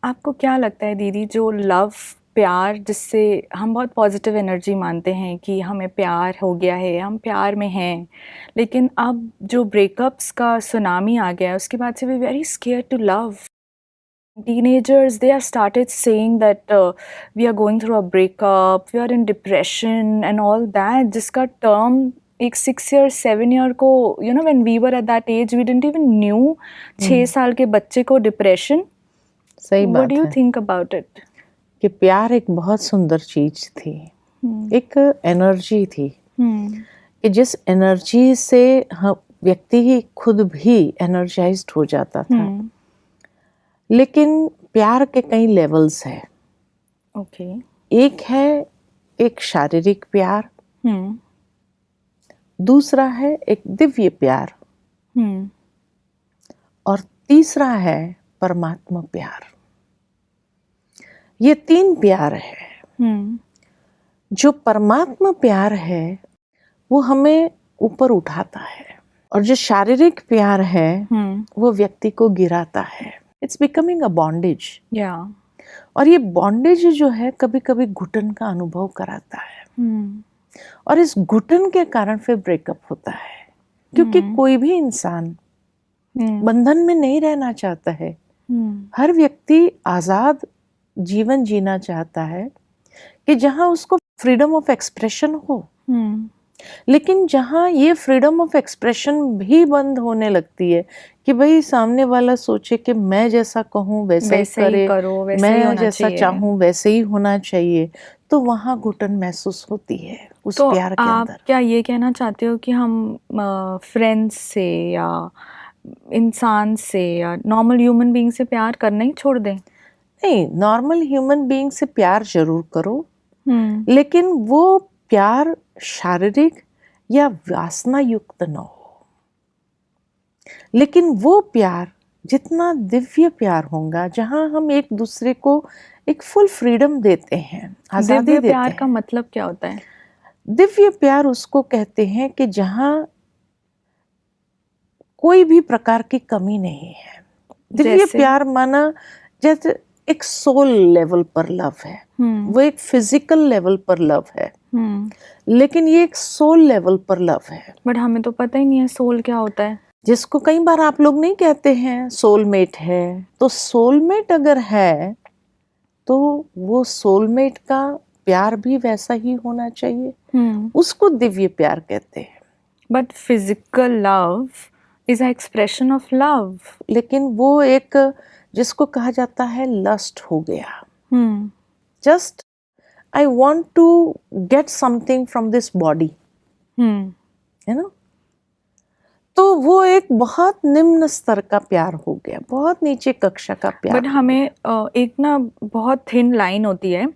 आपको क्या लगता है दीदी, जो लव, प्यार, जिससे हम बहुत पॉजिटिव एनर्जी मानते हैं कि हमें प्यार हो गया है, हम प्यार में हैं, लेकिन अब जो ब्रेकअप्स का सुनामी आ गया है उसके बाद से we very scared to love. Teenagers, they have started saying that we are going through a breakup, we are in depression and all that. जिसका term एक 6 year 7 year को, when we were at that age, we didn't even knew 6 साल के बच्चे को depression. सही What बात do you है think about it? कि प्यार एक बहुत सुंदर चीज थी, एक एनर्जी थी कि जिस एनर्जी से हम व्यक्ति ही खुद भी एनर्जाइज्ड हो जाता था। लेकिन प्यार के कई लेवल्स हैं। Okay. एक है एक शारीरिक प्यार, दूसरा है एक दिव्य प्यार, और तीसरा है परमात्मा प्यार। ये 3 प्यार है। जो परमात्मा प्यार है वो हमें ऊपर उठाता है, और जो शारीरिक प्यार है वो व्यक्ति को गिराता है। It's becoming a bondage. Yeah. और ये बॉन्डेज जो है कभी कभी घुटन का अनुभव कराता है, और इस घुटन के कारण फिर ब्रेकअप होता है, क्योंकि कोई भी इंसान बंधन में नहीं रहना चाहता है। हर व्यक्ति आजाद जीवन जीना चाहता है कि जहां उसको फ्रीडम ऑफ एक्सप्रेशन हो। लेकिन जहां ये फ्रीडम ऑफ एक्सप्रेशन भी बंद होने लगती है कि भाई सामने वाला सोचे कि मैं जैसा कहूँ वैसा ही करे, मैं जैसा चाहूँ वैसे ही होना चाहिए, तो वहां घुटन महसूस होती है उस तो प्यार के अंदर। आप क्या ये कहना चाहते हो कि हम फ्रेंड्स से या इंसान से या नॉर्मल ह्यूमन बीइंग से प्यार करना ही छोड़ दें? नहीं, नॉर्मल ह्यूमन बीइंग से प्यार जरूर करो, लेकिन वो प्यार शारीरिक या वासना युक्त न हो। लेकिन वो प्यार जितना दिव्य प्यार होगा, जहां हम एक दूसरे को एक फुल फ्रीडम देते हैं, आजादी देते हैं। दिव्य प्यार का मतलब क्या होता है? दिव्य प्यार उसको कहते हैं कि जहां कोई भी प्रकार की कमी नहीं है। दिव्य प्यार माना जैसे एक सोल लेवल पर लव है, वो एक फिजिकल लेवल पर लव है, लेकिन ये एक सोल लेवल पर लव है। बट हमें तो पता ही नहीं है सोल क्या होता है। जिसको कई बार आप लोग नहीं कहते हैं सोलमेट है, तो सोलमेट अगर है तो वो सोलमेट का प्यार भी वैसा ही होना चाहिए। उसको दिव्य प्यार कहते हैं। But physical love is a expression of love. लेकिन वो एक जिसको कहा जाता है लस्ट हो गया। Just I want to get something from this body, है ना। तो वो एक बहुत निम्न स्तर का प्यार हो गया, बहुत नीचे कक्षा का प्यार। बट हमें एक ना बहुत थिन लाइन होती है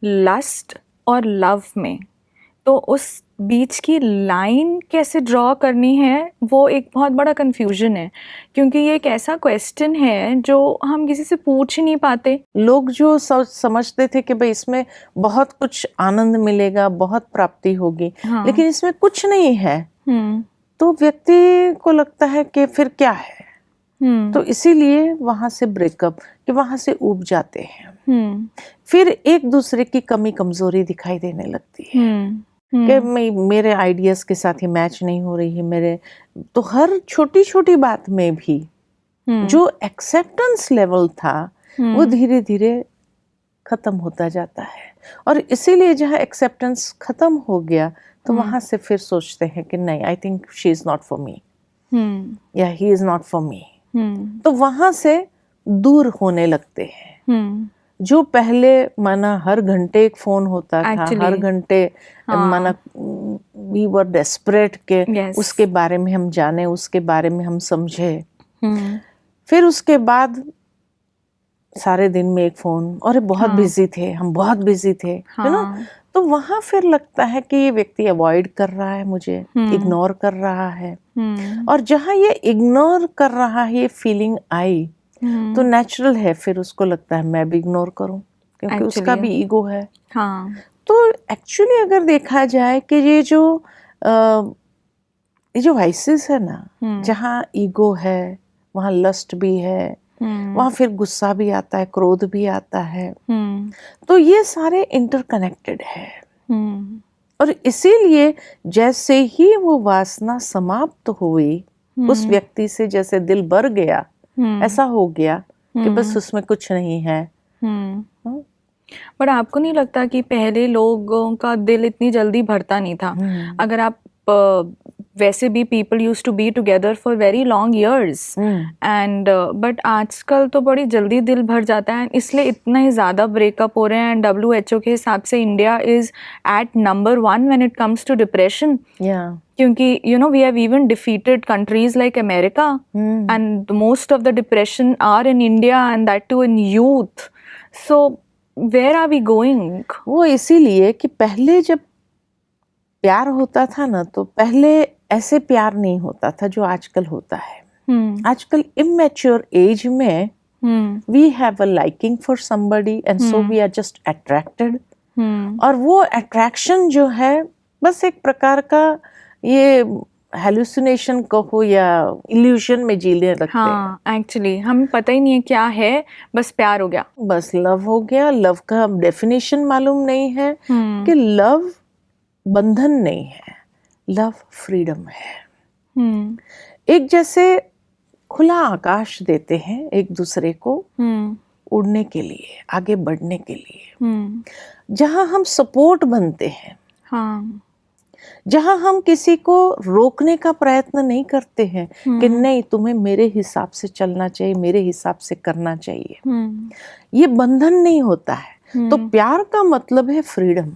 लस्ट और लव में, तो उस बीच की लाइन कैसे ड्रॉ करनी है वो एक बहुत बड़ा कंफ्यूजन है, क्योंकि ये एक ऐसा क्वेश्चन है जो हम किसी से पूछ ही नहीं पाते। लोग जो समझते थे कि भाई इसमें बहुत कुछ आनंद मिलेगा, बहुत प्राप्ति होगी, लेकिन इसमें कुछ नहीं है, तो व्यक्ति को लगता है कि फिर क्या है। तो इसीलिए वहां से ब्रेकअप, कि वहां से ऊब जाते हैं। फिर एक दूसरे की कमी कमजोरी दिखाई देने लगती है कि मेरे आइडियाज के साथ ही मैच नहीं हो रही है मेरे। तो हर छोटी छोटी बात में भी जो एक्सेप्टेंस लेवल था वो धीरे धीरे खत्म होता जाता है। और इसीलिए जहाँ एक्सेप्टेंस खत्म हो गया तो वहां से फिर सोचते हैं कि नहीं, I think she is not for me या he is not for me. तो वहां से दूर होने लगते हैं। जो पहले माना हर घंटे एक फोन होता था, हर घंटे माना वी वर डेस्परेट के उसके बारे में हम जाने, उसके बारे में हम समझे। फिर उसके बाद सारे दिन में एक फोन, और बहुत बिजी थे हम, बहुत बिजी थे, है ना। तो वहां फिर लगता है कि ये व्यक्ति अवॉइड कर रहा है मुझे, इग्नोर कर रहा है। और जहां ये इग्नोर कर रहा है, ये फीलिंग आई, तो नेचुरल है फिर उसको लगता है मैं भी इग्नोर करूं, क्योंकि उसका भी ईगो है। तो एक्चुअली अगर देखा जाए कि ये जो वाइसेस है ना, जहाँ ईगो है वहाँ लस्ट भी है, वहाँ फिर गुस्सा भी आता है, क्रोध भी आता है। तो ये सारे इंटरकनेक्टेड है। और इसीलिए जैसे ही वो वासना समाप्त हुई, उस व्यक्ति से जैसे दिल भर गया, ऐसा हो गया कि बस उसमें कुछ नहीं है। पर आपको नहीं लगता कि पहले लोगों का दिल इतनी जल्दी भरता नहीं था? अगर आप वैसे भी people use to be together for very long years and but आजकल तो बड़ी जल्दी दिल भर जाता है, इसलिए इतना ही ज़्यादा ब्रेकअप हो रहे हैं। एंड WHO के हिसाब से India is at number 1 when it comes to depression. क्योंकि you know we have even defeated countries like America and most of the depression are in India and that too in youth. So where are we going? वो इसीलिए कि पहले जब प्यार होता था ना, तो पहले ऐसे प्यार नहीं होता था जो आजकल होता है। आजकल इमेच्योर एज में we have a liking for somebody and so we are just attracted. और वो अट्रैक्शन जो है बस एक प्रकार का ये हेलुसिनेशन कहो या इल्यूशन में जीने लगते हैं। एक्चुअली हमें पता ही नहीं है क्या है, बस प्यार हो गया, बस लव हो गया। लव का डेफिनेशन मालूम नहीं है कि लव बंधन नहीं है, लव फ्रीडम है। एक जैसे खुला आकाश देते हैं एक दूसरे को उड़ने के लिए, आगे बढ़ने के लिए, जहां हम सपोर्ट बनते हैं, जहां हम किसी को रोकने का प्रयत्न नहीं करते हैं कि नहीं तुम्हें मेरे हिसाब से चलना चाहिए, मेरे हिसाब से करना चाहिए। ये बंधन नहीं होता है। तो प्यार का मतलब है फ्रीडम।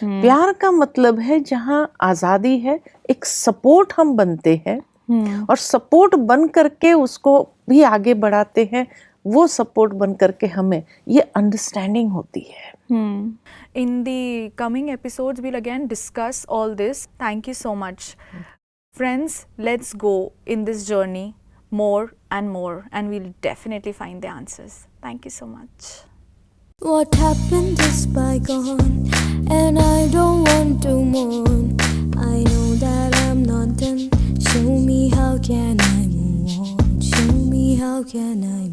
प्यार का मतलब है जहां आजादी है, एक सपोर्ट हम बनते हैं और सपोर्ट बन करके उसको भी आगे बढ़ाते हैं। वो सपोर्ट बन करके हमें ये अंडरस्टैंडिंग होती है। In the coming episodes, we'll again discuss all this. Thank you so much. Friends, let's go in this journey more and more, and we'll definitely find the answers. Thank you so much. What happened is bygone, and I don't want to mourn. I know that I'm not done. Show me how can I move on. Show me how can I